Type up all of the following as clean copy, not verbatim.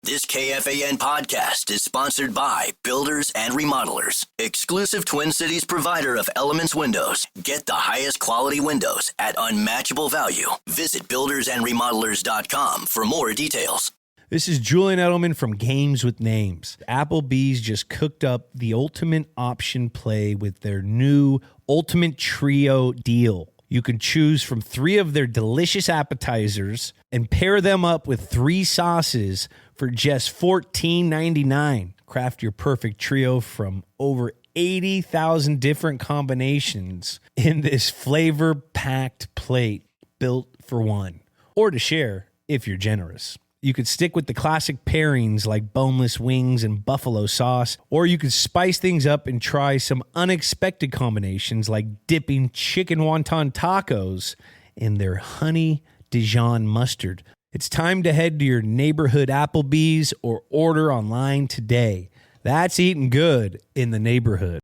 This KFAN podcast is sponsored by Builders and Remodelers, exclusive Twin Cities provider of Elements Windows. Get the highest quality windows at unmatchable value. Visit buildersandremodelers.com for more details. This is Julian Edelman from Games with Names. Applebee's just cooked up the ultimate option play with their new Ultimate Trio deal. You can choose from 3 of their delicious appetizers and pair them up with 3 sauces for just $14.99. Craft your perfect trio from over 80,000 different combinations in this flavor-packed plate built for one, or to share if you're generous. You could stick with the classic pairings like boneless wings and buffalo sauce, or you could spice things up and try some unexpected combinations like dipping chicken wonton tacos in their honey Dijon mustard. It's time to head to your neighborhood Applebee's or order online today. That's eating good in the neighborhood.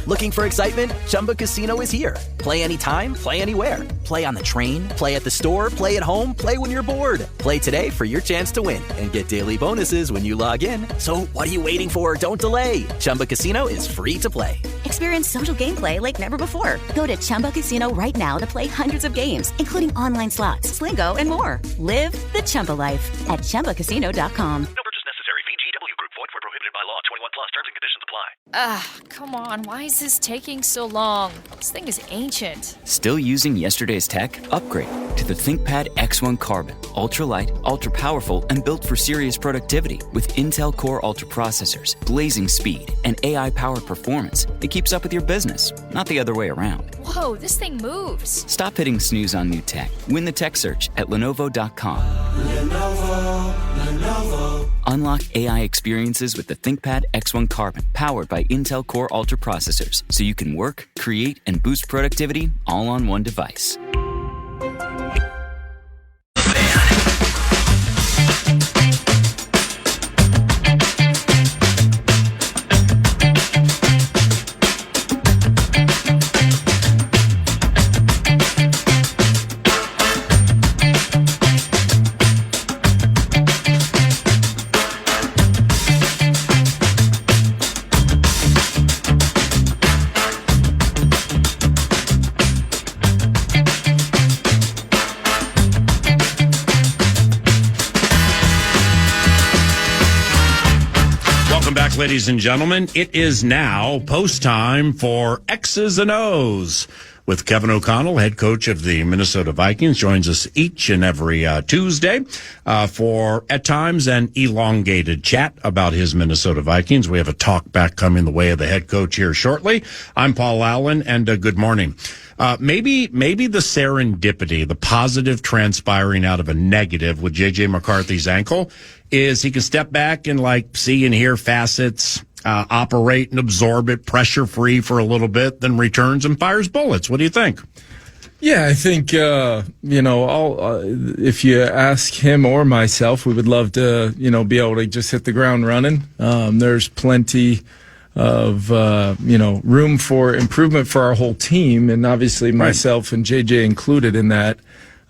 Looking for excitement? Chumba Casino is here. Play anytime, play anywhere. Play on the train, play at the store, play at home, play when you're bored. Play today for your chance to win and get daily bonuses when you log in. So what are you waiting for? Don't delay. Chumba Casino is free to play. Experience social gameplay like never before. Go to Chumba Casino right now to play hundreds of games, including online slots, Slingo, and more. Live the Chumba life at ChumbaCasino.com. No purchase necessary. VGW Group. Void where prohibited by law. 21 plus. Terms and conditions apply. Come on. Why is this taking so long? This thing is ancient. Still using yesterday's tech? Upgrade to the ThinkPad X1 Carbon. Ultra-light, ultra-powerful, and built for serious productivity with Intel Core Ultra processors, blazing speed, and AI-powered performance that keeps up with your business, not the other way around. Whoa, this thing moves. Stop hitting snooze on new tech. Win the tech search at Lenovo.com. Lenovo. Unlock AI experiences with the ThinkPad X1 Carbon, powered by Intel Core Ultra processors, so you can work, create, and boost productivity all on one device. Ladies and gentlemen, it is now post time for X's and O's with Kevin O'Connell, head coach of the Minnesota Vikings, joins us each and every Tuesday for, at times, an elongated chat about his Minnesota Vikings. We have a talk back coming the way of the head coach here shortly. I'm Paul Allen, and good morning. Maybe the serendipity, the positive transpiring out of a negative with J.J. McCarthy's ankle is he can step back and see and hear facets, operate and absorb it pressure free for a little bit, then returns and fires bullets. What do you think? Yeah, I think, if you ask him or myself, we would love to, be able to just hit the ground running. There's plenty of, room for improvement for our whole team, and obviously myself and JJ included in that.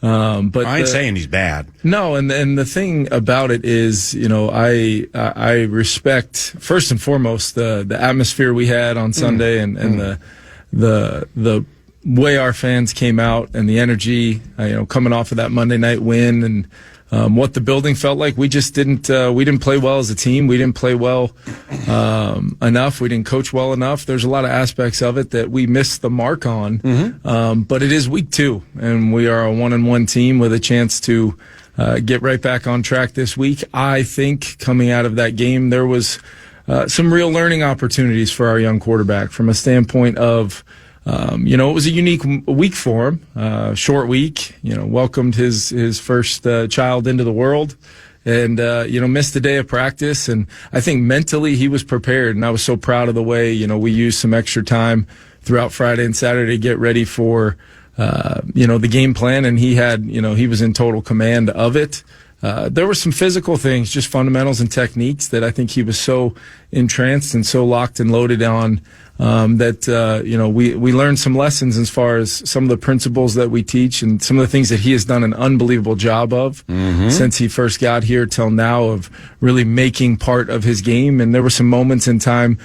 But I ain't saying he's bad. No, and the thing about it is, I respect first and foremost the atmosphere we had on Sunday and the way our fans came out and the energy, coming off of that Monday night win and what the building felt like. We just didn't play well as a team. We didn't play well enough. We didn't coach well enough. There's a lot of aspects of it that we missed the mark on. But it is week 2, and we are a 1-1 team with a chance to get right back on track this week. I think coming out of that game, there was some real learning opportunities for our young quarterback from a standpoint of it was a unique week for him, short week, welcomed his first child into the world and, missed a day of practice. And I think mentally he was prepared, and I was so proud of the way, we used some extra time throughout Friday and Saturday to get ready for, the game plan. And he had, he was in total command of it. there were some physical things, just fundamentals and techniques that I think he was so entranced and so locked and loaded on that we learned some lessons as far as some of the principles that we teach and some of the things that he has done an unbelievable job of since he first got here till now, of really making part of his game. And there were some moments in time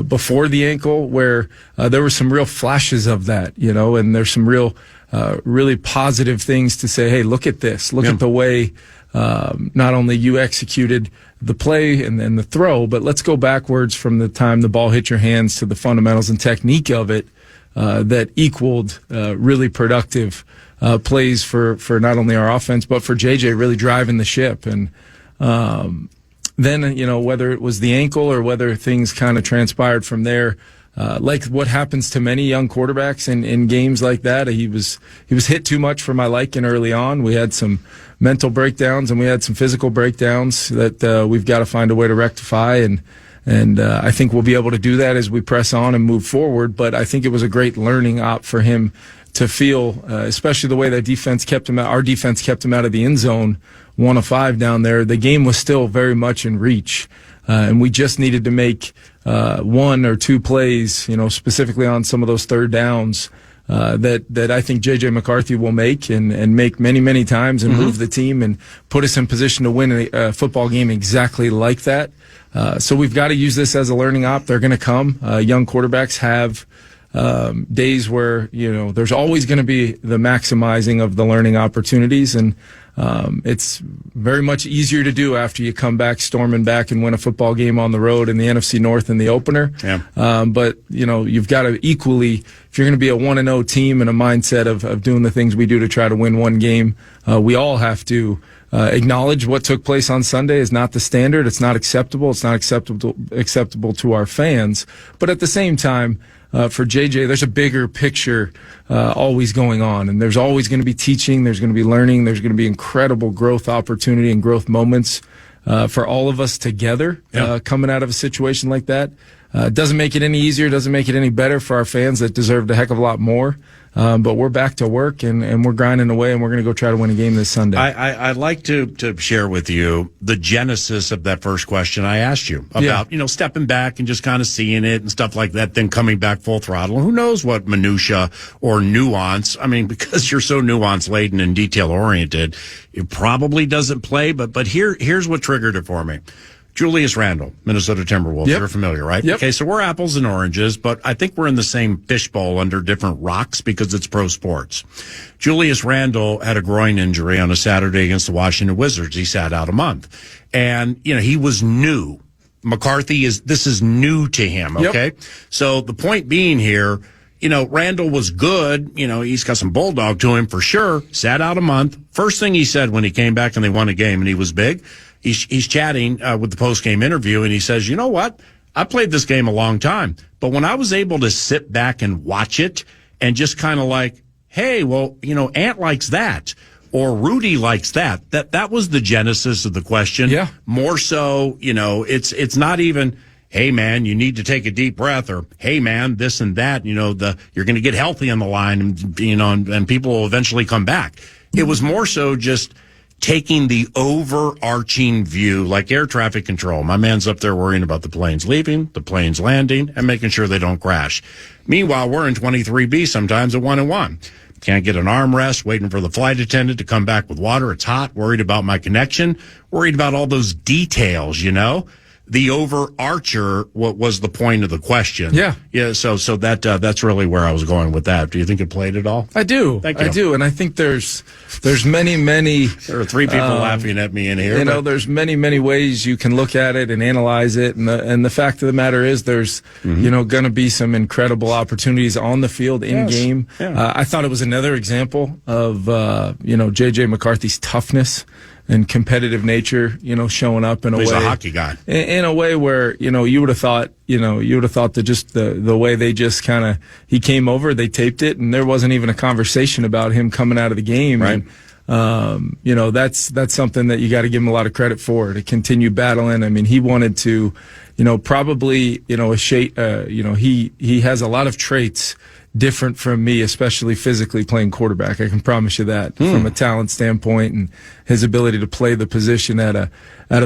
before the ankle where there were some real flashes of that, and there's some really positive things to say, hey, look at this. Look at the way not only you executed the play and then the throw, but let's go backwards from the time the ball hit your hands to the fundamentals and technique of it that equaled really productive plays for not only our offense, but for JJ really driving the ship. And then, whether it was the ankle or whether things kind of transpired from there, like what happens to many young quarterbacks in games like that, he was hit too much for my liking early on. We had some mental breakdowns and we had some physical breakdowns that we've got to find a way to rectify, and I think we'll be able to do that as we press on and move forward. But I think it was a great learning op for him to feel, especially the way that defense kept him out. Our defense kept him out of the end zone, 1 of 5 down there. The game was still very much in reach, and we just needed to make 1 or 2 plays, specifically on some of those third downs that I think J.J. McCarthy will make and make many, many times and move the team and put us in position to win a football game exactly like that. So we've got to use this as a learning op. They're going to come. Young quarterbacks have days where, there's always going to be the maximizing of the learning opportunities, and it's very much easier to do after you come back storming back and win a football game on the road in the NFC North in the opener. Yeah. But you've got to equally, if you're going to be a 1-0 team and a mindset of doing the things we do to try to win one game, we all have to acknowledge what took place on Sunday is not the standard. It's not acceptable. It's not acceptable to our fans. But at the same time, for JJ, there's a bigger picture always going on, and there's always going to be teaching, there's going to be learning, there's going to be incredible growth opportunity and growth moments for all of us together coming out of a situation like that. Doesn't make it any easier, doesn't make it any better for our fans that deserved a heck of a lot more. But we're back to work, and we're grinding away, and we're going to go try to win a game this Sunday. I'd like to share with you the genesis of that first question I asked you about, stepping back and just kind of seeing it and stuff like that, then coming back full throttle. Who knows what minutia or nuance? I mean, because you're so nuance laden and detail oriented, it probably doesn't play. But here's what triggered it for me. Julius Randle, Minnesota Timberwolves. Yep. You're familiar, right? Yep. Okay, so we're apples and oranges, but I think we're in the same fishbowl under different rocks because it's pro sports. Julius Randle had a groin injury on a Saturday against the Washington Wizards. He sat out a month. And, he was new. This is new to him, okay? Yep. So the point being here, Randle was good. He's got some bulldog to him for sure. Sat out a month. First thing he said when he came back and they won a game and he was big, he's chatting with the post-game interview, and he says, you know what? I played this game a long time, but when I was able to sit back and watch it and just kind of like, hey, well, Ant likes that, or Rudy likes that was the genesis of the question. Yeah. More so, it's not even, hey, man, you need to take a deep breath, or hey, man, this and that, you're going to get healthy on the line, and people will eventually come back. It was more so just taking the overarching view, like air traffic control. My man's up there worrying about the planes leaving, the planes landing, and making sure they don't crash. Meanwhile, we're in 23B sometimes at 1-1. Can't get an armrest, waiting for the flight attendant to come back with water. It's hot, worried about my connection, worried about all those details, The overarcher, what was the point of the question? Yeah. So that's really where I was going with that. Do you think it played at all? I do. Thank you. I do, and I think there's many. There are 3 people laughing at me in here. There's many ways you can look at it and analyze it, and the fact of the matter is, there's going to be some incredible opportunities on the field in game. Yeah. I thought it was another example of JJ McCarthy's toughness and competitive nature, showing up in a way. He's a hockey guy. In a way where, you would have thought, that just the way they just he came over, they taped it, and there wasn't even a conversation about him coming out of the game. Right. And, that's something that you got to give him a lot of credit for, to continue battling. I mean, he wanted to, probably, he has a lot of traits different from me, especially physically playing quarterback. I can promise you that from a talent standpoint and his ability to play the position at a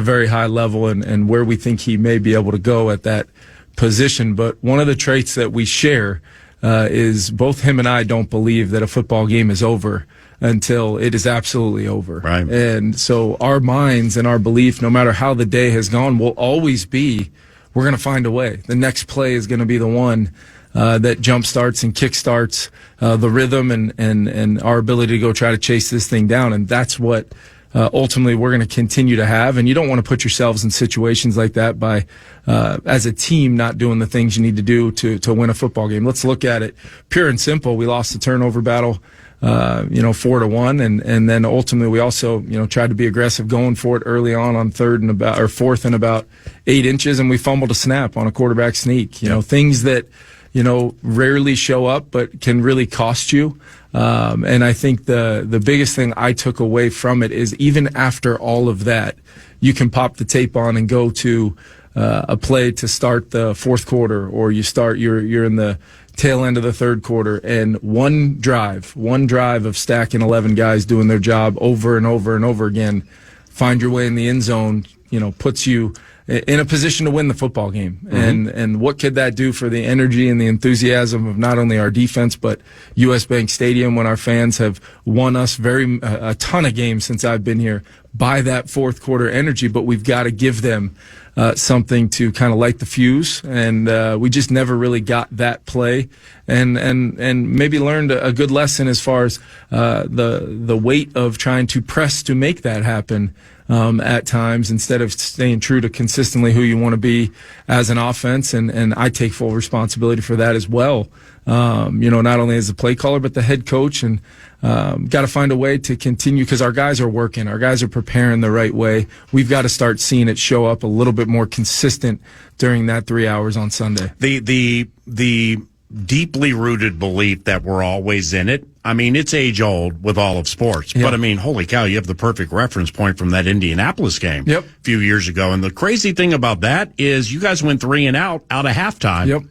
very high level and where we think he may be able to go at that position. But one of the traits that we share is both him and I don't believe that a football game is over until it is absolutely over. Right. And so our minds and our belief, no matter how the day has gone, will always be, we're going to find a way. The next play is going to be the one that jump starts and kick starts the rhythm and our ability to go try to chase this thing down. And that's what ultimately we're going to continue to have. And you don't want to put yourselves in situations like that by, as a team, not doing the things you need to do to win a football game. Let's look at it pure and simple. We lost the turnover battle, 4-1. And then ultimately we also, tried to be aggressive going for it early on fourth and about 8 inches. And we fumbled a snap on a quarterback sneak, things that, rarely show up, but can really cost you. And I think the biggest thing I took away from it is even after all of that, you can pop the tape on and go to a play to start the fourth quarter, or you're in the tail end of the third quarter, and one drive of stacking 11 guys doing their job over and over and over again, find your way in the end zone, puts you in a position to win the football game. And what could that do for the energy and the enthusiasm of not only our defense, but US Bank Stadium, when our fans have won us a ton of games since I've been here by that fourth quarter energy. But we've got to give them something to kind of light the fuse. And we just never really got that play and maybe learned a good lesson as far as the weight of trying to press to make that happen. At times, instead of staying true to consistently who you want to be as an offense. And I take full responsibility for that as well. Not only as a play caller, but the head coach, and got to find a way to continue, because our guys are working. Our guys are preparing the right way. We've got to start seeing it show up a little bit more consistent during that 3 hours on Sunday. The deeply rooted belief that we're always in it. I mean, it's age old with all of sports, but I mean, holy cow, you have the perfect reference point from that Indianapolis game a few years ago. And the crazy thing about that is you guys went 3 and out of halftime.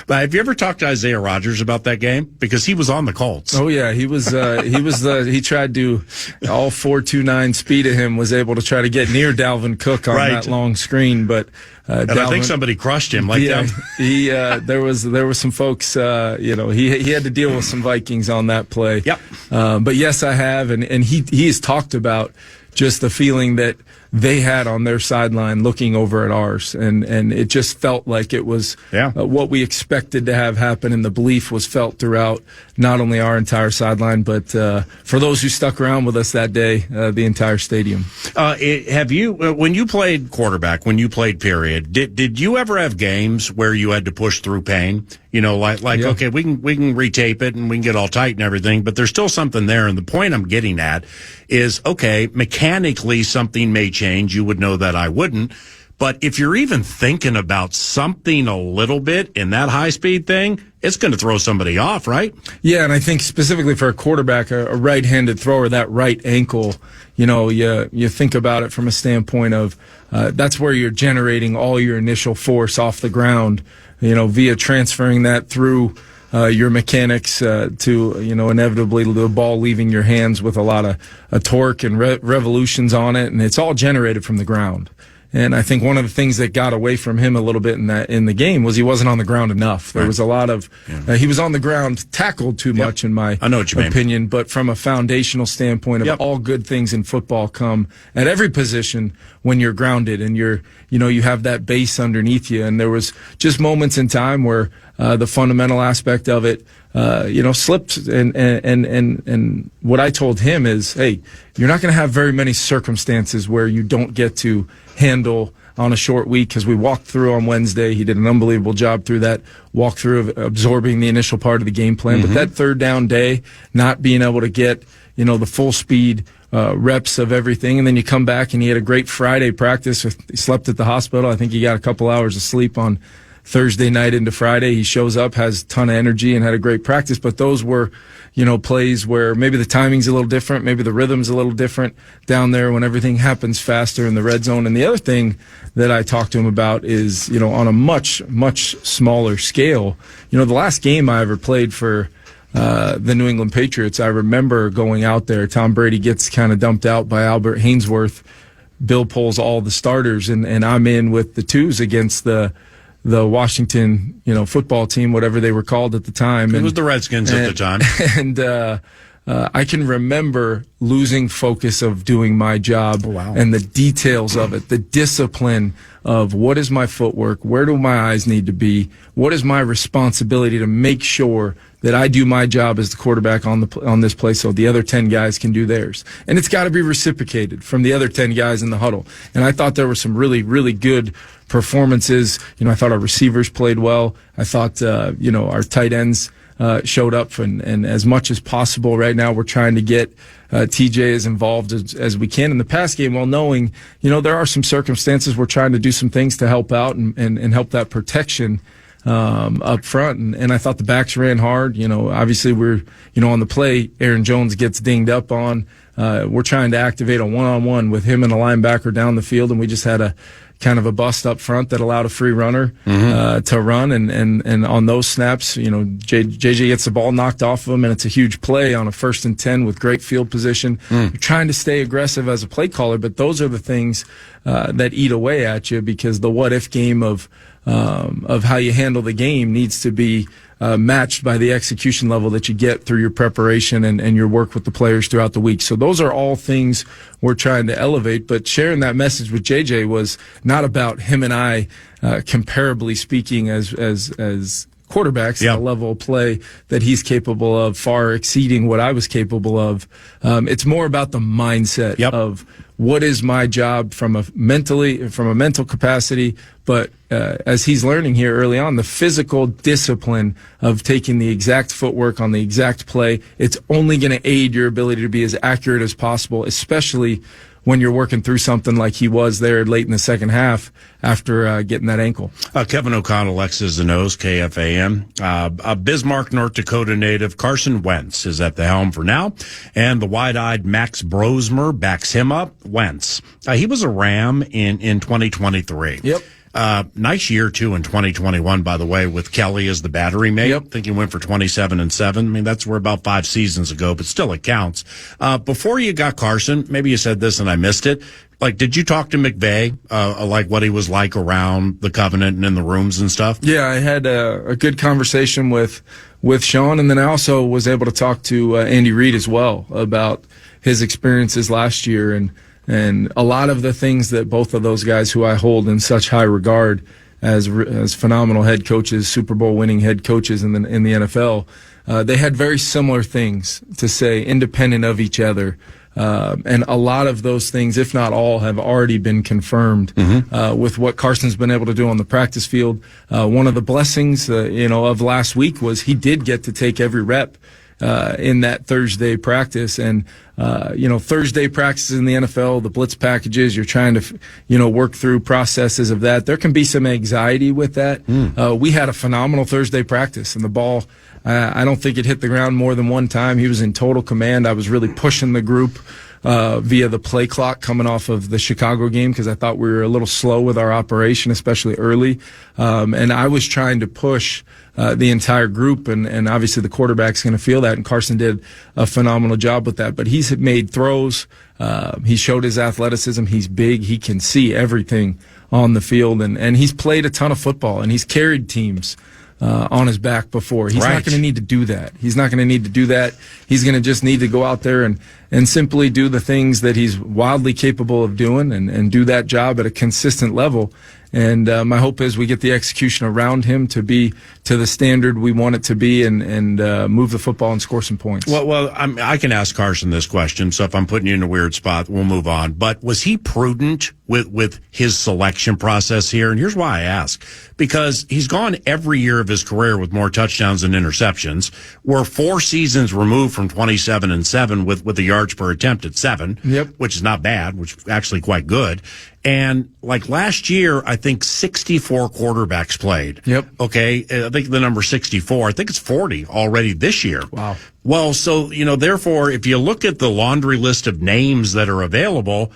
But have you ever talked to Isaiah Rodgers about that game? Because he was on the Colts. Oh yeah, he was he tried to, all 4.29 speed of him was able to try to get near Dalvin Cook on that long screen, but and I think somebody crushed him like that. There was some folks, he had to deal with some Vikings on that play. But yes, I have, and he has talked about just the feeling that they had on their sideline looking over at ours, and it just felt like it was what we expected to have happen, and the belief was felt throughout not only our entire sideline, but for those who stuck around with us that day, the entire stadium. Have you, when you played quarterback, when you played period, did you ever have games where you had to push through pain? Okay, we can retape it and we can get all tight and everything, but there's still something there. And the point I'm getting at is, okay, mechanically something may change. You would know that I wouldn't. But if you're even thinking about something a little bit in that high-speed thing, it's going to throw somebody off, right? Yeah, and I think specifically for a quarterback, a right-handed thrower, that right ankle, you think about it from a standpoint of that's where you're generating all your initial force off the ground, via transferring that through your mechanics to, inevitably the ball leaving your hands with a lot of torque and revolutions on it, and it's all generated from the ground. And I think one of the things that got away from him a little bit in the game was he wasn't on the ground enough. There was a lot of he was on the ground, tackled too much in my opinion. But from a foundational standpoint of all good things in football come at every position when you're grounded and you have that base underneath you. And there was just moments in time where the fundamental aspect of it slipped. And what I told him is, hey, you're not going to have very many circumstances where you don't get to handle on a short week, because we walked through on Wednesday. He did an unbelievable job through that walkthrough of absorbing the initial part of the game plan. But that third down day, not being able to get, the full speed reps of everything. And then you come back and he had a great Friday practice. He slept at the hospital. I think he got a couple hours of sleep on Thursday night into Friday. He shows up, has a ton of energy, and had a great practice. But those were, plays where maybe the timing's a little different, maybe the rhythm's a little different down there when everything happens faster in the red zone. And the other thing that I talked to him about is, on a much, much smaller scale, the last game I ever played for the New England Patriots, I remember going out there. Tom Brady gets kind of dumped out by Albert Hainsworth. Bill pulls all the starters, and I'm in with the twos against the Washington, football team, whatever they were called at the time. It was the Redskins at the time. And I can remember losing focus of doing my job and the details of it, the discipline of what is my footwork, where do my eyes need to be, what is my responsibility to make sure that I do my job as the quarterback on this play so the other 10 guys can do theirs. And it's got to be reciprocated from the other 10 guys in the huddle. And I thought there were some really, really good performances. I thought our receivers played well. I thought, our tight ends showed up, and as much as possible right now we're trying to get TJ as involved as we can in the pass game, while knowing, there are some circumstances we're trying to do some things to help out and help that protection up front. And I thought the backs ran hard. Obviously we're, on the play, Aaron Jones gets dinged up on. We're trying to activate a one-on-one with him and a linebacker down the field, and we just had a kind of a bust up front that allowed a free runner to run, and on those snaps, JJ gets the ball knocked off of him, and it's a huge play on a 1st and 10 with great field position. You're trying to stay aggressive as a play caller, but those are the things that eat away at you, because the what if game of how you handle the game needs to be matched by the execution level that you get through your preparation and your work with the players throughout the week. So those are all things we're trying to elevate. But sharing that message with JJ was not about him and I, comparably speaking, as quarterbacks, the level of play that he's capable of, far exceeding what I was capable of. It's more about the mindset of what is my job from a mental capacity, but as he's learning here early on, the physical discipline of taking the exact footwork on the exact play, it's only going to aid your ability to be as accurate as possible, especially when you're working through something like he was there late in the second half after getting that ankle. Kevin O'Connell, X's and O's, KFAN. Bismarck, North Dakota native Carson Wentz is at the helm for now, and the wide-eyed Max Brosmer backs him up. Wentz. He was a Ram in 2023. Yep. Nice year, too, in 2021, by the way, with Kelly as the battery mate. Yep. I think he went for 27-7. I mean, that's where about 5 seasons ago, but still it counts. Before you got Carson, maybe you said this and I missed it. Like, did you talk to McVay, like what he was like around the Covenant and in the rooms and stuff? Yeah, I had a good conversation with Sean, and then I also was able to talk to Andy Reid as well about his experiences last year and a lot of the things that both of those guys who I hold in such high regard as phenomenal head coaches, Super Bowl winning head coaches in the NFL, they had very similar things to say, independent of each other. And a lot of those things, if not all, have already been confirmed with what Carson's been able to do on the practice field. One of the blessings, of last week was he did get to take every rep in that Thursday practice. And, Thursday practices in the NFL, the blitz packages, you're trying to, work through processes of that. There can be some anxiety with that. We had a phenomenal Thursday practice, and the ball, I don't think it hit the ground more than one time. He was in total command. I was really pushing the group via the play clock coming off of the Chicago game because I thought we were a little slow with our operation, especially early. And I was trying to push the entire group, and obviously the quarterback's going to feel that, and Carson did a phenomenal job with that. But he's made throws. He showed his athleticism. He's big. He can see everything on the field, and he's played a ton of football, and he's carried teams on his back before. He's not going to need to do that. He's not going to need to do that. He's going to just need to go out there and simply do the things that he's wildly capable of doing and do that job at a consistent level. And my hope is we get the execution around him to be to the standard we want it to be and move the football and score some points. Well, I can ask Carson this question, so if I'm putting you in a weird spot, we'll move on. But was he prudent with his selection process here? And here's why I ask. Because he's gone every year of his career with more touchdowns than interceptions. We're 4 seasons removed from 27-7 with a yardage yards per attempt at 7, which is not bad, which is actually quite good. And like last year, I think 64 quarterbacks played. Okay. I think the number 64, I think it's 40 already this year. Wow. Well, so, therefore, if you look at the laundry list of names that are available,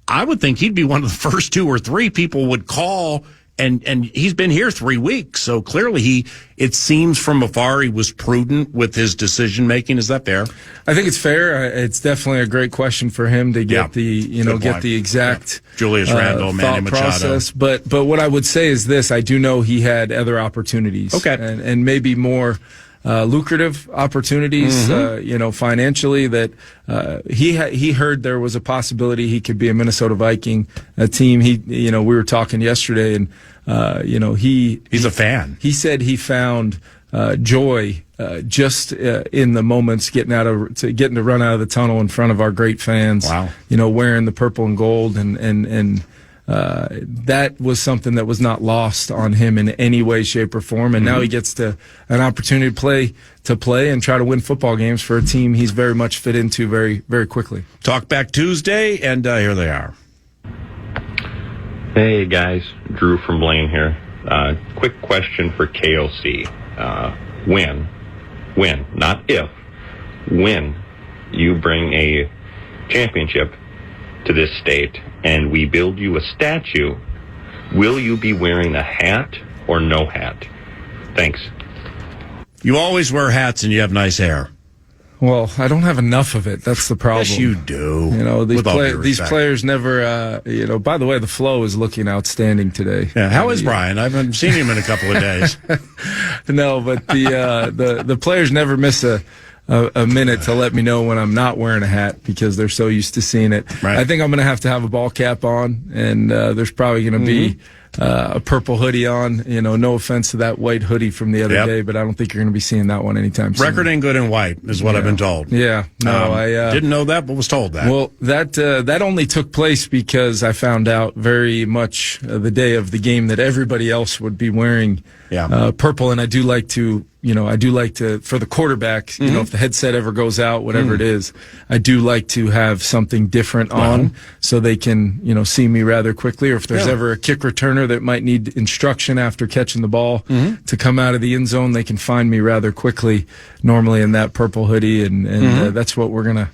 I would think he'd be one of the first 2 or 3 people would call. And he's been here 3 weeks. So clearly it seems from afar he was prudent with his decision making. Is that fair? I think it's fair. It's definitely a great question for him to get the exact Julius Randle, Manny Machado process. But what I would say is this: I do know he had other opportunities, and maybe more lucrative opportunities, financially. That he heard there was a possibility he could be a Minnesota Viking, a team. We were talking yesterday, and he's a fan. He said he found joy just in the moments getting to run out of the tunnel in front of our great fans. Wow. Wearing the purple and gold, and that was something that was not lost on him in any way, shape, or form. And now he gets an opportunity to play and try to win football games for a team he's very much fit into very, very quickly. Talk back Tuesday, and here they are. Hey guys, Drew from Blaine here. Quick question for KOC. When, not if, when you bring a championship to this state and we build you a statue, will you be wearing a hat or no hat? Thanks. You always wear hats and you have nice hair. Well, I don't have enough of it. That's the problem. Yes, you do. These players never, by the way, the flow is looking outstanding today. Yeah, how is Brian? I haven't seen him in a couple of days. No, but the players never miss a minute to let me know when I'm not wearing a hat because they're so used to seeing it. Right. I think I'm going to have a ball cap on, and there's probably going to be a purple hoodie on. No offense to that white hoodie from the other day, but I don't think you're going to be seeing that one anytime soon. Record ain't good in white is what I've been told. Yeah. No, I didn't know that, but was told that. Well, that only took place because I found out very much the day of the game that everybody else would be wearing purple, and I do like to for the quarterback, if the headset ever goes out, whatever it is, I do like to have something different on so they can, see me rather quickly. Or if there's ever a kick returner that might need instruction after catching the ball to come out of the end zone, they can find me rather quickly, normally in that purple hoodie. And that's what we're going to.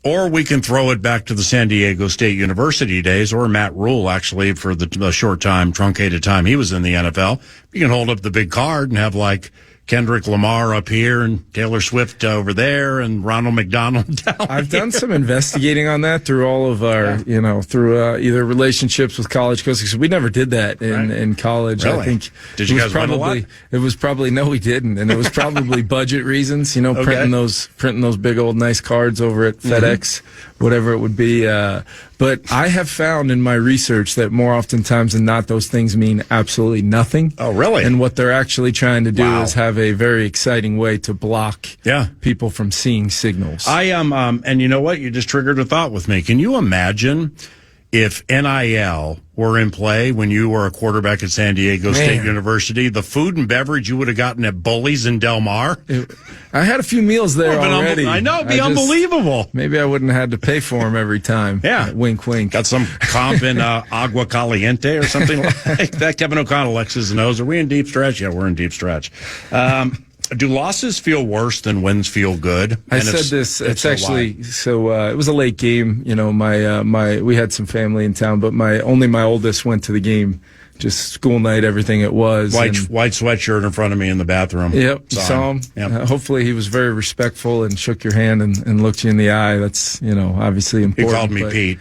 Or we can throw it back to the San Diego State University days, or Matt Rule, actually, for the short time, truncated time he was in the NFL. You can hold up the big card and have like Kendrick Lamar up here and Taylor Swift over there and Ronald McDonald down I've here. done some investigating on that through all of our, through either relationships with college coaches. We never did that in college. Really? I think Did you guys win a lot? It was probably, no, we didn't. And it was probably budget reasons, printing those big old nice cards over at FedEx, whatever it would be. But I have found in my research that more oftentimes than not, those things mean absolutely nothing. Oh, really? And what they're actually trying to do is have a very exciting way to block people from seeing signals. I am, and you know what? You just triggered a thought with me. Can you imagine if NIL were in play when you were a quarterback at San Diego State University, the food and beverage you would have gotten at Bully's in Del Mar? I had a few meals there already. I know, it'd be unbelievable. Maybe I wouldn't have had to pay for them every time. Yeah. Wink, wink. Got some comp in Agua Caliente or something like that. Kevin O'Connell, X's and O's. Are we in deep stretch? Yeah, we're in deep stretch. Do losses feel worse than wins feel good? I said this. It's actually it was a late game. We had some family in town, but my oldest went to the game. Just school night, everything it was. White sweatshirt in front of me in the bathroom. Yep, saw him. Yep. Hopefully he was very respectful and shook your hand and looked you in the eye. That's obviously important. He called me Pete.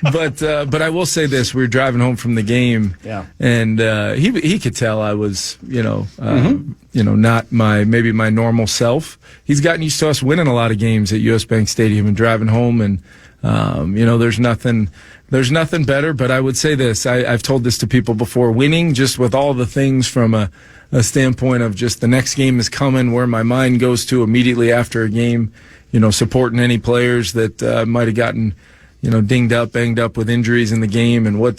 But I will say this: we were driving home from the game, and he could tell I was not maybe my normal self. He's gotten used to us winning a lot of games at US Bank Stadium and driving home, and there's nothing better. But I would say this: I've told this to people before. Winning, just with all the things from a standpoint of just the next game is coming, where my mind goes to immediately after a game. Supporting any players that might have gotten dinged up, banged up with injuries in the game, and what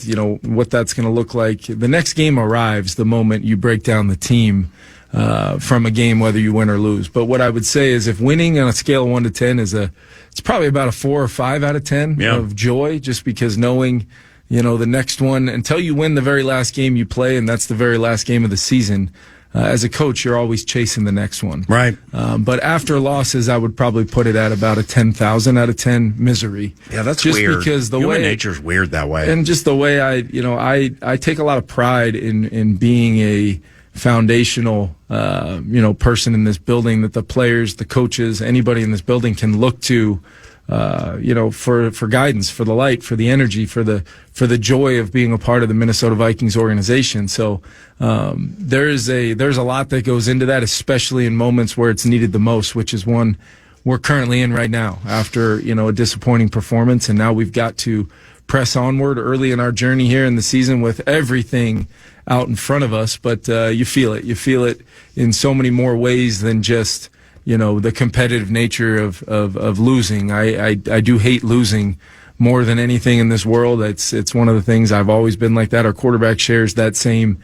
that's going to look like. The next game arrives the moment you break down the team. from a game, whether you win or lose. But what I would say is, if winning on a scale of 1 to 10 it's probably about a 4 or 5 out of 10 of joy, just because knowing, the next one, until you win the very last game you play, and that's the very last game of the season. As a coach, you're always chasing the next one. Right. But after losses, I would probably put it at about a 10,000 out of 10 misery. Yeah, that's just weird. Because human nature's weird that way. And just the way I take a lot of pride in being a foundational, person in this building that the players, the coaches, anybody in this building can look to, for guidance, for the light, for the energy, for the joy of being a part of the Minnesota Vikings organization. So there's a lot that goes into that, especially in moments where it's needed the most, which is one we're currently in right now after a disappointing performance, and now we've got to press onward early in our journey here in the season with everything out in front of us. But you feel it in so many more ways than just the competitive nature of losing. I do hate losing more than anything in this world. It's one of the things. I've always been like that. Our quarterback shares that same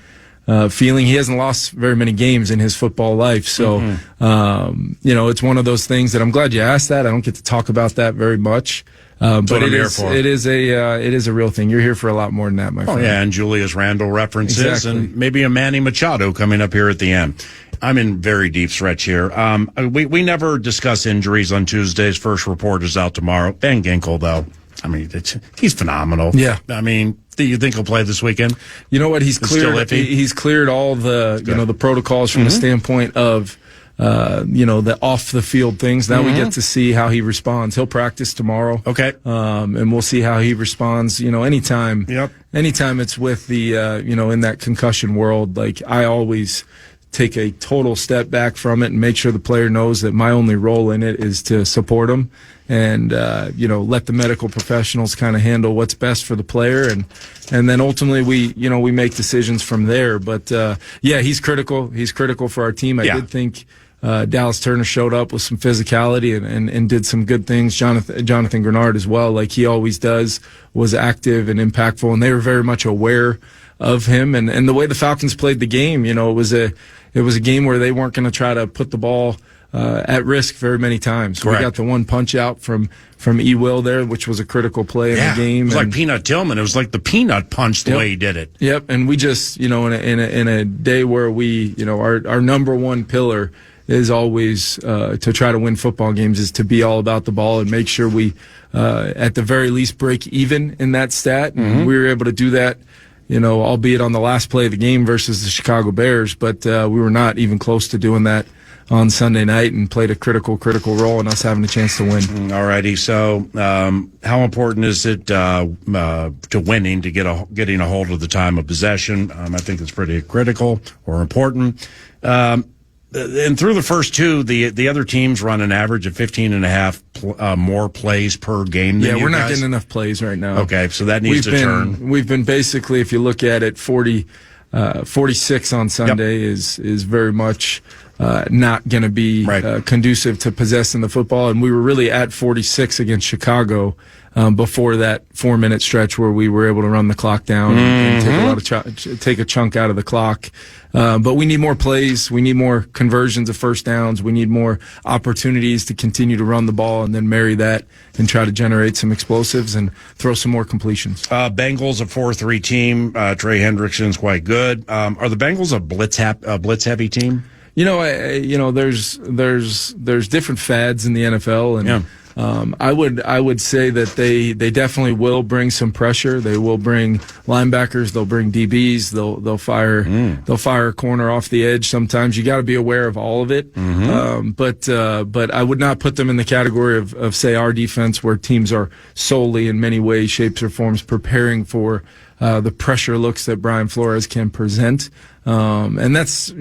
feeling. He hasn't lost very many games in his football life. So, it's one of those things that I'm glad you asked that. I don't get to talk about that very much. But it is a real thing. You're here for a lot more than that, my friend. Oh, yeah, and Julius Randle references, exactly. And maybe a Manny Machado coming up here at the end. I'm in very deep stretch here. We never discuss injuries on Tuesdays. First report is out tomorrow. Van Ginkel, though, I mean, he's phenomenal. Yeah. I mean, do you think he'll play this weekend? You know what? He's cleared all the the protocols from the standpoint of the off the field things. Now we get to see how he responds. He'll practice tomorrow. Okay. And we'll see how he responds. Anytime it's with the in that concussion world, like, I always take a total step back from it and make sure the player knows that my only role in it is to support him and let the medical professionals kind of handle what's best for the player, and then ultimately we make decisions from there. But he's critical. He's critical for our team. I did think Dallas Turner showed up with some physicality and did some good things. Jonathan Grenard as well, like he always does, was active and impactful, and they were very much aware of him. And the way the Falcons played the game, it was a game where they weren't going to try to put the ball at risk very many times. Correct. We got the one punch out from E. Will there, which was a critical play in the game. It was like Peanut Tillman. It was like the peanut punch the way he did it. Yep. And we just, in a day where we, our number one pillar is always to try to win football games, is to be all about the ball and make sure we, at the very least, break even in that stat. And we were able to do that, albeit on the last play of the game versus the Chicago Bears, but we were not even close to doing that on Sunday night, and played a critical role in us having a chance to win. All righty. So, how important is it to winning, to getting a hold of the time of possession? I think it's pretty critical or important. And through the first two, the other teams run an average of 15 and a half more plays per game than you we're guys. not getting enough plays right now. Okay, so that needs to turn. We've been basically, if you look at it, 46 on Sunday is very much not going to be conducive to possessing the football. And we were really at 46 against Chicago before that 4-minute stretch where we were able to run the clock down and take a chunk out of the clock. But we need more plays. We need more conversions of first downs. We need more opportunities to continue to run the ball and then marry that and try to generate some explosives and throw some more completions. Bengals a 4-3 team. Trey Hendrickson's quite good. Are the Bengals a blitz heavy team? There's different fads in the NFL, and I would say that they definitely will bring some pressure. They will bring linebackers. They'll bring DBs. They'll fire a corner off the edge. Sometimes you got to be aware of all of it. But I would not put them in the category of say our defense, where teams are solely in many ways, shapes, or forms preparing for the pressure looks that Brian Flores can present. And that's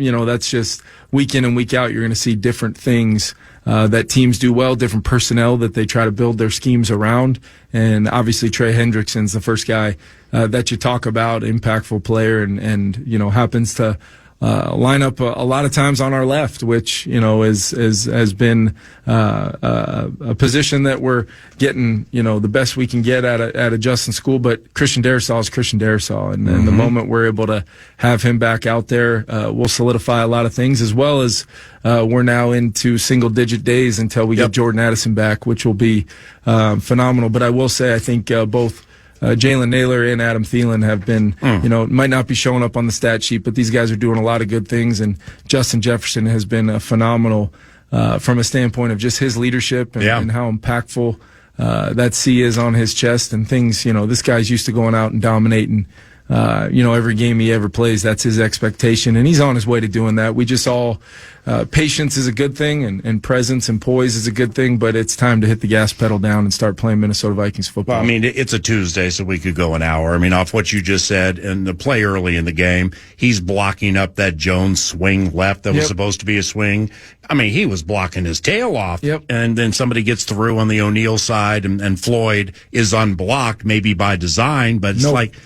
just week in and week out. You're going to see different things that teams do well, different personnel that they try to build their schemes around. And obviously Trey Hendrickson's the first guy that you talk about, impactful player, and happens to line up a lot of times on our left, which, has been a position that we're getting, the best we can get out of Justin School. But Christian Darrisaw is Christian Darrisaw. And the moment we're able to have him back out there, we'll solidify a lot of things, as well as we're now into single-digit days until we get Jordan Addison back, which will be phenomenal. But I will say, I think both Jalen Naylor and Adam Thielen have been, might not be showing up on the stat sheet, but these guys are doing a lot of good things. And Justin Jefferson has been phenomenal from a standpoint of just his leadership and how impactful that C is on his chest and things. This guy's used to going out and dominating. Every game he ever plays, that's his expectation, and he's on his way to doing that. We just all, patience is a good thing, and presence and poise is a good thing, but it's time to hit the gas pedal down and start playing Minnesota Vikings football. Well, it's a Tuesday, so we could go an hour. Off what you just said, and the play early in the game, he's blocking up that Jones swing left that was supposed to be a swing. He was blocking his tail off, and then somebody gets through on the O'Neal side, and Floyd is unblocked, maybe by design, but it's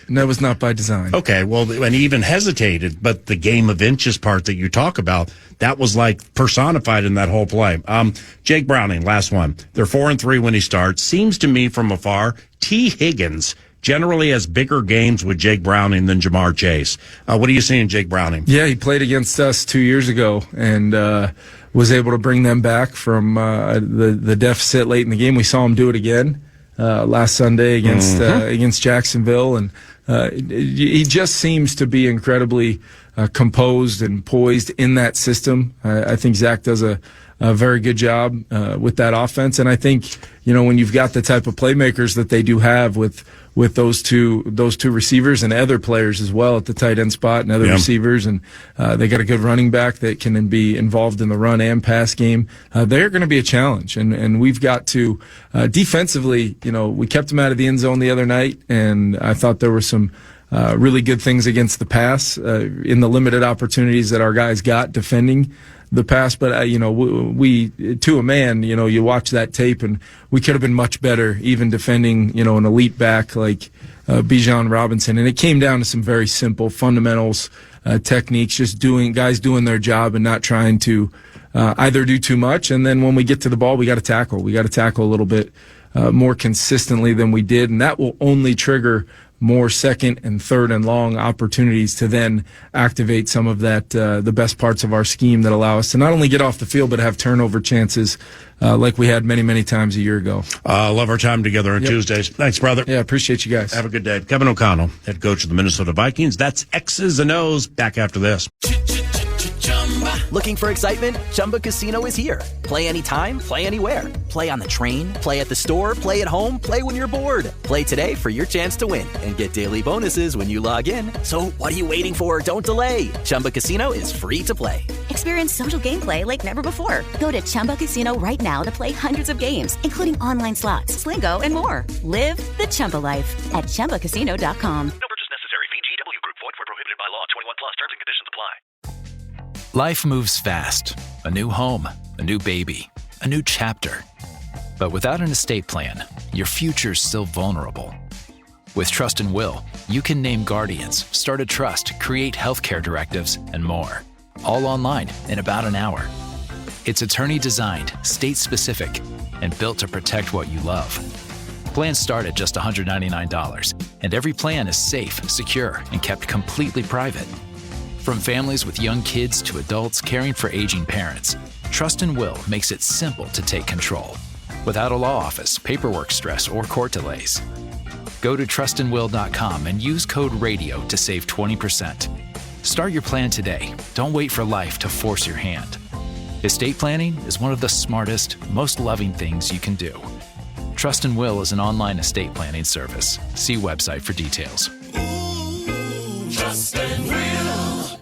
that was not by design. Okay, well, and he even hesitated, but the game of inches part that you talk about, that was personified in that whole play. Jake Browning, last one. They're 4-3 when he starts. Seems to me from afar, T. Higgins generally has bigger games with Jake Browning than Jamar Chase. What do you see in Jake Browning? Yeah, he played against us 2 years ago and was able to bring them back from the deficit late in the game. We saw him do it again last Sunday against Jacksonville, and he just seems to be incredibly composed and poised in that system. I think Zach does a very good job with that offense, and I think when you've got the type of playmakers that they do have with those two receivers and other players as well at the tight end spot and other receivers, and they got a good running back that can be involved in the run and pass game. They're going to be a challenge, and we've got to defensively. We kept them out of the end zone the other night, and I thought there were some really good things against the pass in the limited opportunities that our guys got defending the pass. But we to a man, you watch that tape, and we could have been much better even defending an elite back like Bijan Robinson. And it came down to some very simple fundamentals, techniques, just guys doing their job and not trying to either do too much. And then when we get to the ball, we got to tackle. We got to tackle a little bit more consistently than we did, and that will only trigger more second and third and long opportunities to then activate some of that, the best parts of our scheme that allow us to not only get off the field, but have turnover chances like we had many, many times a year ago. Love our time together on Tuesdays. Thanks, brother. Yeah, appreciate you guys. Have a good day. Kevin O'Connell, head coach of the Minnesota Vikings. That's X's and O's. Back after this. Looking for excitement? Chumba Casino is here. Play anytime, play anywhere. Play on the train, play at the store, play at home, play when you're bored. Play today for your chance to win and get daily bonuses when you log in. So what are you waiting for? Don't delay. Chumba Casino is free to play. Experience social gameplay like never before. Go to Chumba Casino right now to play hundreds of games, including online slots, Slingo, and more. Live the Chumba life at ChumbaCasino.com. No purchase necessary. VGW Group. Void where prohibited by law. 21 plus. Terms and conditions apply. Life moves fast. A new home, a new baby, a new chapter. But without an estate plan, your future's still vulnerable. With Trust and Will, you can name guardians, start a trust, create healthcare directives, and more. All online in about an hour. It's attorney-designed, state-specific, and built to protect what you love. Plans start at just $199, and every plan is safe, secure, and kept completely private. From families with young kids to adults caring for aging parents, Trust and Will makes it simple to take control, without a law office, paperwork stress, or court delays. Go to trustandwill.com and use code RADIO to save 20%. Start your plan today. Don't wait for life to force your hand. Estate planning is one of the smartest, most loving things you can do. Trust and Will is an online estate planning service. See website for details. Trust and Will.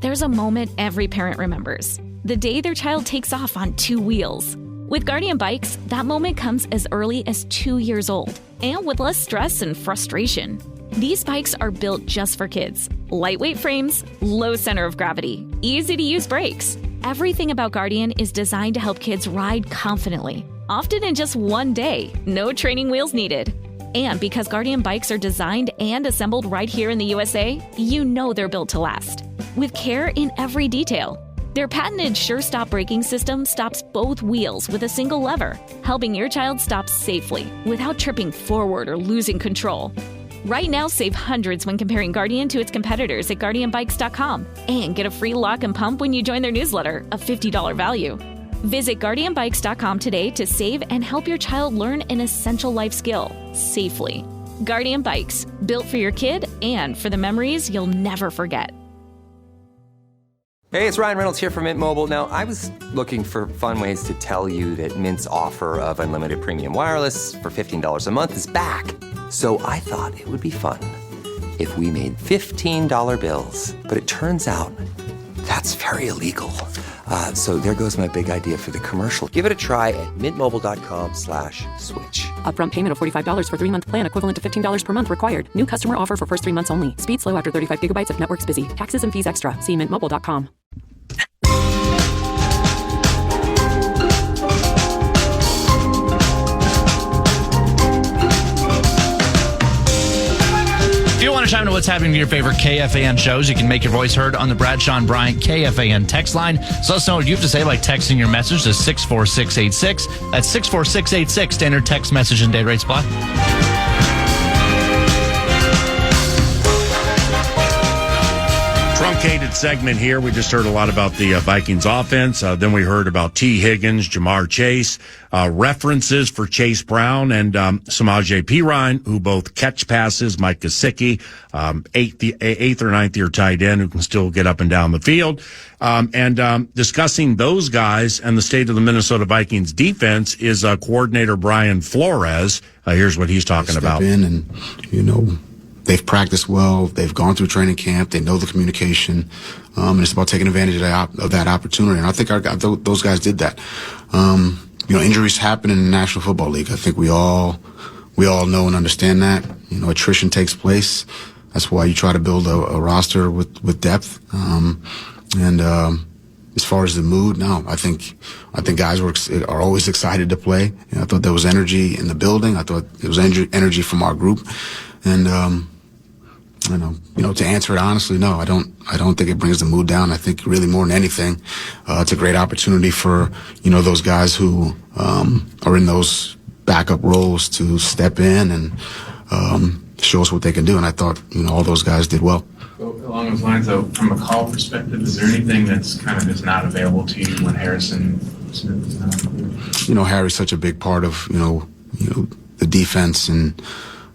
There's a moment every parent remembers. The day their child takes off on two wheels. With Guardian Bikes, that moment comes as early as 2 years old, and with less stress and frustration. These bikes are built just for kids. Lightweight frames, low center of gravity, easy-to-use brakes. Everything about Guardian is designed to help kids ride confidently, often in just one day, no training wheels needed. And because Guardian bikes are designed and assembled right here in the USA, you know they're built to last. with care in every detail. Their patented Sure Stop braking system stops both wheels with a single lever, helping your child stop safely without tripping forward or losing control. Right now, save hundreds when comparing Guardian to its competitors at GuardianBikes.com and get a free lock and pump when you join their newsletter, a $50 value. Visit GuardianBikes.com today to save and help your child learn an essential life skill safely. Guardian Bikes, built for your kid and for the memories you'll never forget. Hey, it's Ryan Reynolds here from Mint Mobile. Now, I was looking for fun ways to tell you that Mint's offer of unlimited premium wireless for $15 a month is back. So I thought it would be fun if we made $15 bills. But it turns out that's very illegal. So there goes my big idea for the commercial. Give it a try at mintmobile.com/switch. Upfront payment of $45 for 3-month plan equivalent to $15 per month required. New customer offer for first 3 months only. Speed slow after 35 gigabytes if network's busy. Taxes and fees extra. See mintmobile.com. If you want to chime into what's happening to your favorite KFAN shows, you can make your voice heard on the Bradshaw and Bryant KFAN text line. So let us know what you have to say by texting your message to 64686. That's 64686. Standard text message and data rates apply. Truncated segment here. We just heard a lot about the Vikings offense. Then we heard about T. Higgins, Jamar Chase, references for Chase Brown and Samaje Perine, who both catch passes. Mike Gesicki, eighth or ninth year tight end who can still get up and down the field. And discussing those guys and the state of the Minnesota Vikings defense is coordinator Brian Flores. Here's what he's talking about. In and, they've practiced well. They've gone through training camp. They know the communication. And it's about taking advantage of that opportunity. And I think those guys did that. Injuries happen in the National Football League. I think we all know and understand that. Attrition takes place. That's why you try to build a roster with depth. As far as the mood, no, I think guys are always excited to play. I thought there was energy in the building. I thought there was energy from our group. And, to answer it honestly, no, I don't think it brings the mood down. I think really more than anything, it's a great opportunity for, those guys who, are in those backup roles to step in and, show us what they can do. And I thought, all those guys did well. Along those lines, though, from a call perspective, is there anything that's kind of is not available to you when Harrison Smith is not available? Harry's such a big part of, the defense, and,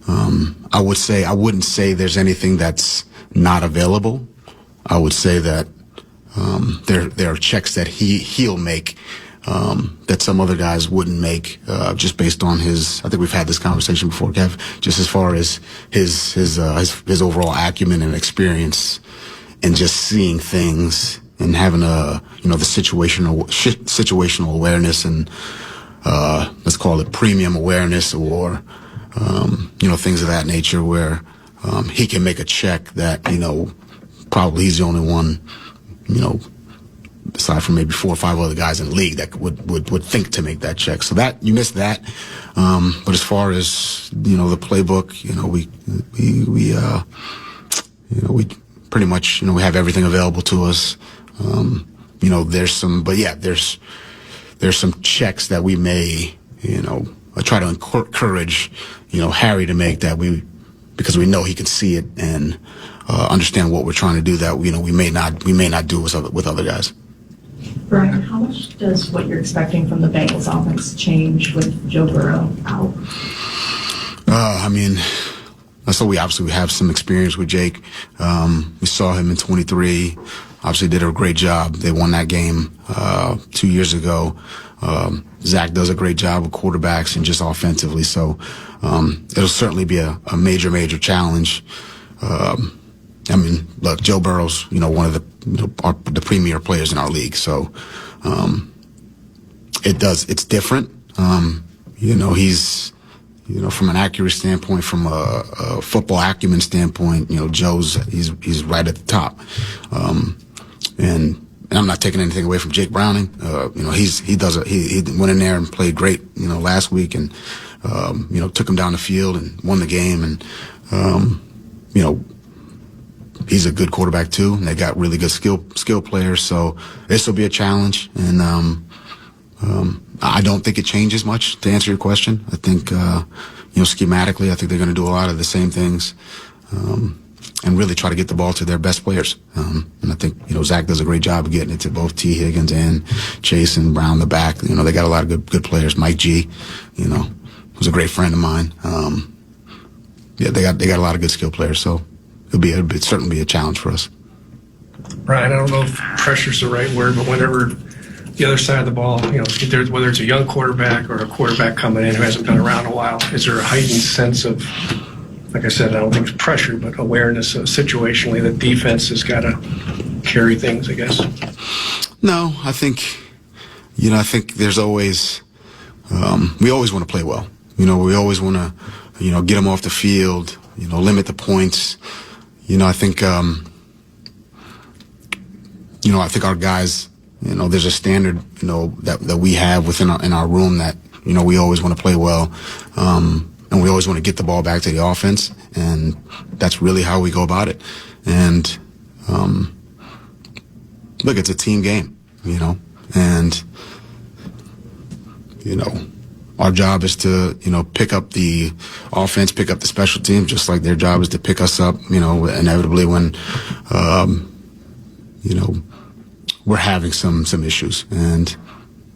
I wouldn't say there's anything that's not available. I would say that, there are checks that he'll make, that some other guys wouldn't make, just based on I think we've had this conversation before, Kev, just as far as his overall acumen and experience and just seeing things and having the situational awareness and, let's call it premium awareness or, things of that nature where, he can make a check that, probably he's the only one, aside from maybe 4 or 5 other guys in the league that would think to make that check. So that, you missed that. But as far as, the playbook, we pretty much, we have everything available to us. There's some checks that we may, try to encourage, Harry to make that because we know he can see it and, understand what we're trying to do that, we may not do with other guys. Brian, how much does what you're expecting from the Bengals offense change with Joe Burrow out? So we have some experience with Jake. We saw him in 23. Obviously did a great job. They won that game 2 years ago. Zach does a great job with quarterbacks and just offensively. So it'll certainly be a major challenge. Look, Joe Burrow's, one of the premier players in our league. So, it's different. He's, from an accuracy standpoint, from a football acumen standpoint, he's right at the top. And I'm not taking anything away from Jake Browning. He went in there and played great, last week and, took him down the field and won the game. And, he's a good quarterback too. And they got really good skill players. So this will be a challenge. And I don't think it changes much, to answer your question. I think, schematically, I think they're going to do a lot of the same things. And really try to get the ball to their best players. And I think, Zach does a great job of getting it to both T. Higgins and Chase and Brown, the back. They got a lot of good players. Mike G, who's a great friend of mine. They got a lot of good skill players. So it'll certainly be a challenge for us. Brian, I don't know if pressure's the right word, but whenever the other side of the ball, whether it's a young quarterback or a quarterback coming in who hasn't been around a while, is there a heightened sense of, like I said, I don't think it's pressure, but awareness situationally that defense has got to carry things, I guess? No, I think there's always, we always want to play well. We always want to, get them off the field, limit the points. I think our guys, there's a standard, that we have in our room that, we always want to play well. And we always want to get the ball back to the offense, and that's really how we go about it. And look, it's a team game, and our job is to pick up the offense, pick up the special teams, just like their job is to pick us up. Inevitably when we're having some issues,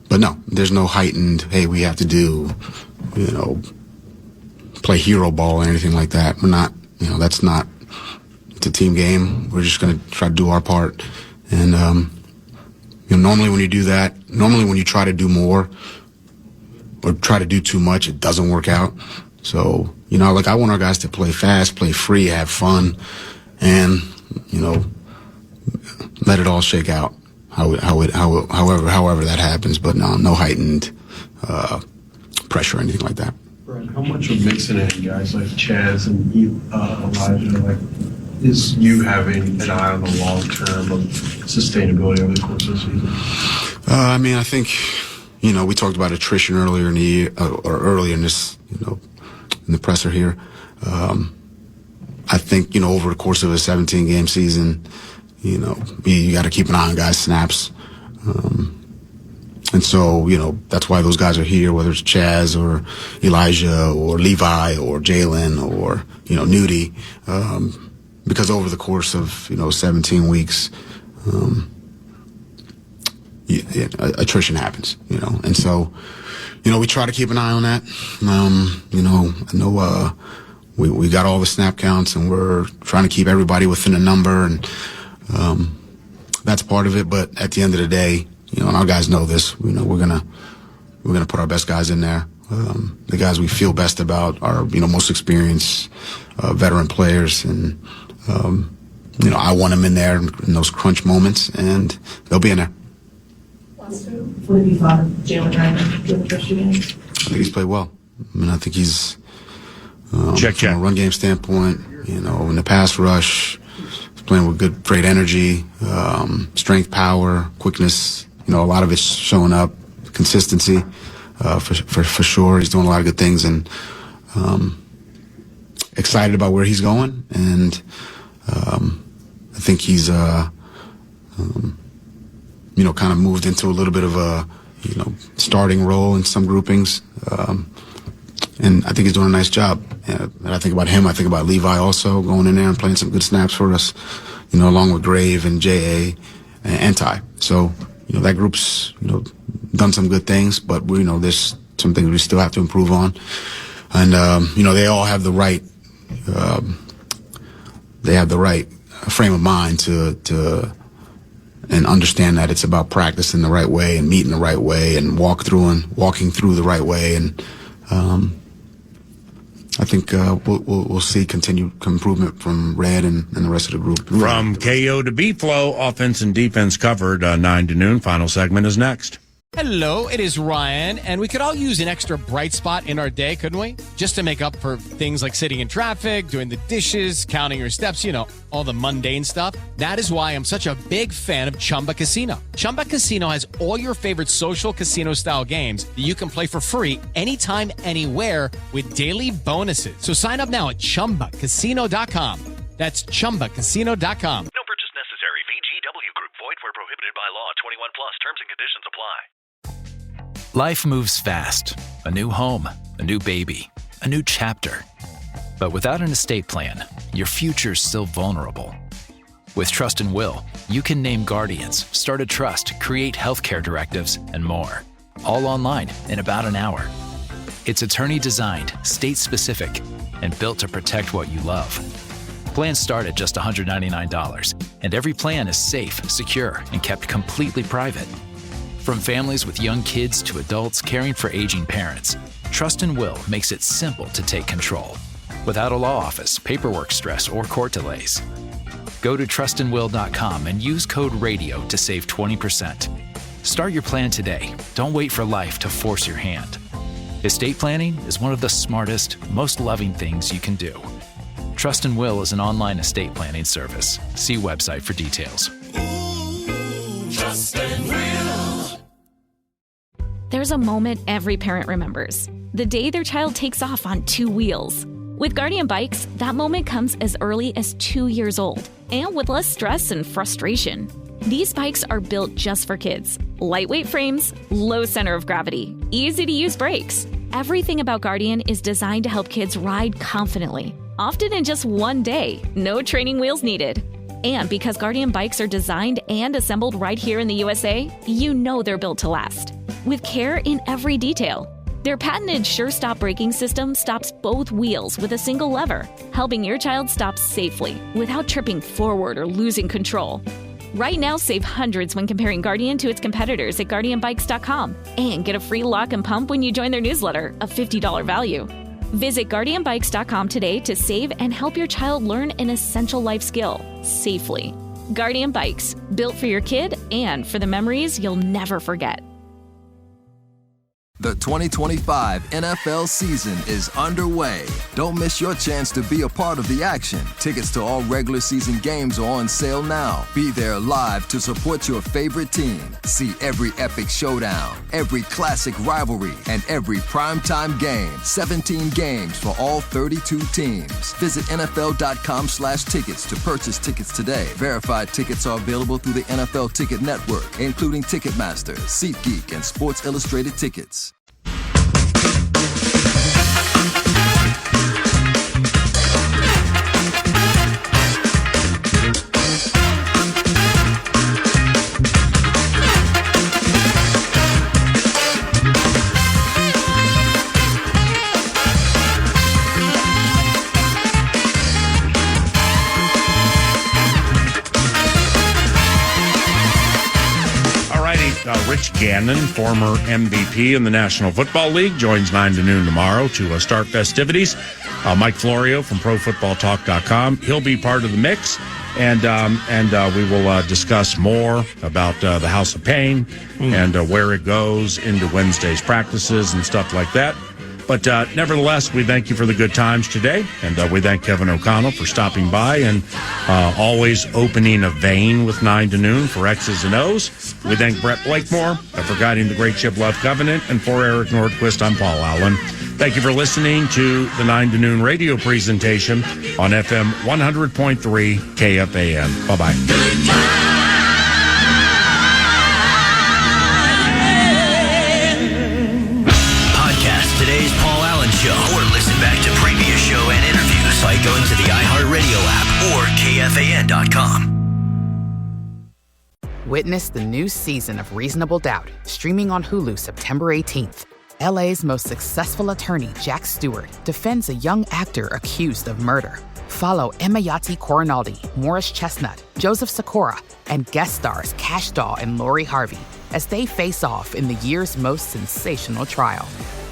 but no, there's no heightened. Hey, we have to do play hero ball or anything like that. We're not, that's not, it's a team game. We're just going to try to do our part. And, normally when you do that, when you try to do more or try to do too much, it doesn't work out. So, I want our guys to play fast, play free, have fun, and, let it all shake out however that happens. But no heightened, pressure or anything like that. How much of mixing in guys like Chaz and Elijah, is you having an eye on the long term of sustainability over the course of the season? I think, we talked about attrition earlier in the year, or earlier in this, in the presser here. I think, over the course of a 17-game season, you got to keep an eye on guys' snaps. And so, that's why those guys are here, whether it's Chaz or Elijah or Levi or Jalen or, Nudie, because over the course of, 17 weeks, attrition happens, and so, we try to keep an eye on that. I know, we got all the snap counts and we're trying to keep everybody within a number, and, that's part of it. But at the end of the day, and our guys know this, we're gonna put our best guys in there. The guys we feel best about are, most experienced, veteran players. And, I want them in there in those crunch moments, and they'll be in there. What have you thought of Jalen Ryman doing the first few games? I think he's played well. I think he's, from a run game standpoint, in the pass rush, he's playing with great energy, strength, power, quickness. A lot of it's showing up, consistency, for sure. He's doing a lot of good things, and excited about where he's going. And I think he's, kind of moved into a little bit of a, starting role in some groupings. And I think he's doing a nice job. And I think about him. I think about Levi also going in there and playing some good snaps for us, along with Grave and J.A. and Ty. So, that group's, done some good things, but there's some things we still have to improve on. And, they all have the right, frame of mind to and understand that it's about practicing the right way and meeting the right way and walking through the right way. And, I think we'll see continued improvement from Red and the rest of the group. From KO to B-Flow, offense and defense covered, 9 to noon. Final segment is next. Hello, it is Ryan, and we could all use an extra bright spot in our day, couldn't we? Just to make up for things like sitting in traffic, doing the dishes, counting your steps, all the mundane stuff. That is why I'm such a big fan of Chumba Casino. Chumba Casino has all your favorite social casino-style games that you can play for free anytime, anywhere with daily bonuses. So sign up now at ChumbaCasino.com. That's ChumbaCasino.com. No purchase necessary. VGW Group. Void where prohibited by law. 21 plus. Terms and conditions apply. Life moves fast. A new home, a new baby, a new chapter. But without an estate plan, your future's still vulnerable. With Trust and Will, you can name guardians, start a trust, create healthcare directives, and more. All online in about an hour. It's attorney designed, state specific, and built to protect what you love. Plans start at just $199, and every plan is safe, secure, and kept completely private. From families with young kids to adults caring for aging parents, Trust and Will makes it simple to take control, without a law office, paperwork stress, or court delays. Go to trustandwill.com and use code RADIO to save 20%. Start your plan today. Don't wait for life to force your hand. Estate planning is one of the smartest, most loving things you can do. Trust and Will is an online estate planning service. See website for details. Trust and Will. There's a moment every parent remembers. The day their child takes off on 2 wheels. With Guardian Bikes, that moment comes as early as 2 years old, and with less stress and frustration. These bikes are built just for kids. Lightweight frames, low center of gravity, easy-to-use brakes. Everything about Guardian is designed to help kids ride confidently, often in just 1 day, no training wheels needed. And because Guardian bikes are designed and assembled right here in the USA, you know they're built to last. With care in every detail. Their patented Sure-Stop braking system stops both wheels with a single lever, helping your child stop safely without tripping forward or losing control. Right now, save hundreds when comparing Guardian to its competitors at GuardianBikes.com and get a free lock and pump when you join their newsletter, a $50 value. Visit GuardianBikes.com today to save and help your child learn an essential life skill safely. Guardian Bikes, built for your kid and for the memories you'll never forget. The 2025 NFL season is underway. Don't miss your chance to be a part of the action. Tickets to all regular season games are on sale now. Be there live to support your favorite team. See every epic showdown, every classic rivalry, and every primetime game. 17 games for all 32 teams. Visit NFL.com/tickets to purchase tickets today. Verified tickets are available through the NFL Ticket Network, including Ticketmaster, SeatGeek, and Sports Illustrated Tickets. Rich Gannon, former MVP in the National Football League, joins 9 to noon tomorrow to start festivities. Mike Florio from ProFootballTalk.com, he'll be part of the mix, and we will discuss more about the House of Pain and where it goes into Wednesday's practices and stuff like that. But nevertheless, we thank you for the good times today, and we thank Kevin O'Connell for stopping by and always opening a vein with 9 to noon for X's and O's. We thank Brett Blakemore for guiding the Great Ship Love Covenant, and for Eric Nordquist, I'm Paul Allen. Thank you for listening to the 9 to noon radio presentation on FM 100.3 KFAN. Bye-bye. Today's Paul Allen Show, or listen back to previous show and interviews by going to the iHeartRadio app or KFAN.com. Witness the new season of Reasonable Doubt, streaming on Hulu September 18th. LA's most successful attorney, Jack Stewart, defends a young actor accused of murder. Follow Emayati Corinaldi, Morris Chestnut, Joseph Sikora, and guest stars Cash Doll and Lori Harvey as they face off in the year's most sensational trial.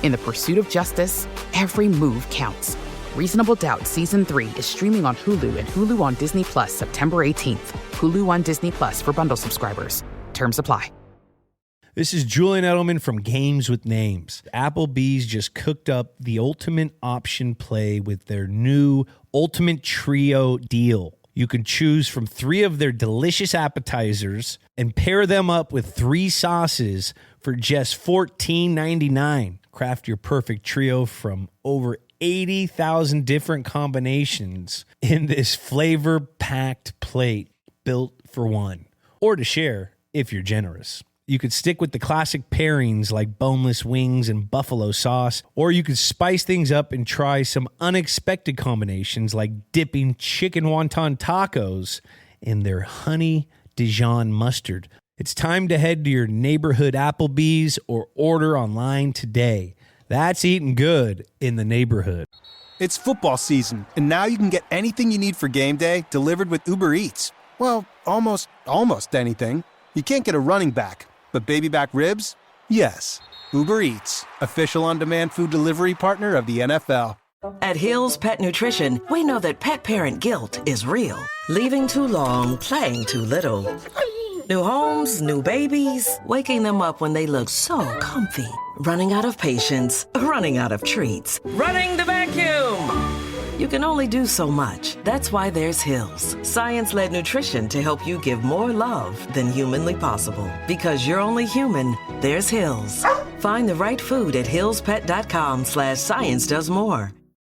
In the pursuit of justice, every move counts. Reasonable Doubt Season 3 is streaming on Hulu and Hulu on Disney Plus September 18th. Hulu on Disney Plus for bundle subscribers. Terms apply. This is Julian Edelman from Games with Names. Applebee's just cooked up the ultimate option play with their new Ultimate Trio deal. You can choose from 3 of their delicious appetizers and pair them up with 3 sauces for just $14.99. Craft your perfect trio from over 80,000 different combinations in this flavor-packed plate built for one, or to share if you're generous. You could stick with the classic pairings like boneless wings and buffalo sauce, or you could spice things up and try some unexpected combinations like dipping chicken wonton tacos in their honey Dijon mustard. It's time to head to your neighborhood Applebee's or order online today. That's eating good in the neighborhood. It's football season, and now you can get anything you need for game day delivered with Uber Eats. Well, almost anything. You can't get a running back, but baby back ribs? Yes. Uber Eats, official on-demand food delivery partner of the NFL. At Hill's Pet Nutrition, we know that pet parent guilt is real. Leaving too long, playing too little. New homes, new babies, waking them up when they look so comfy. Running out of patience, running out of treats, running the vacuum. You can only do so much. That's why there's Hill's, science-led nutrition to help you give more love than humanly possible. Because you're only human, there's Hill's. Find the right food at hillspet.com/science does more.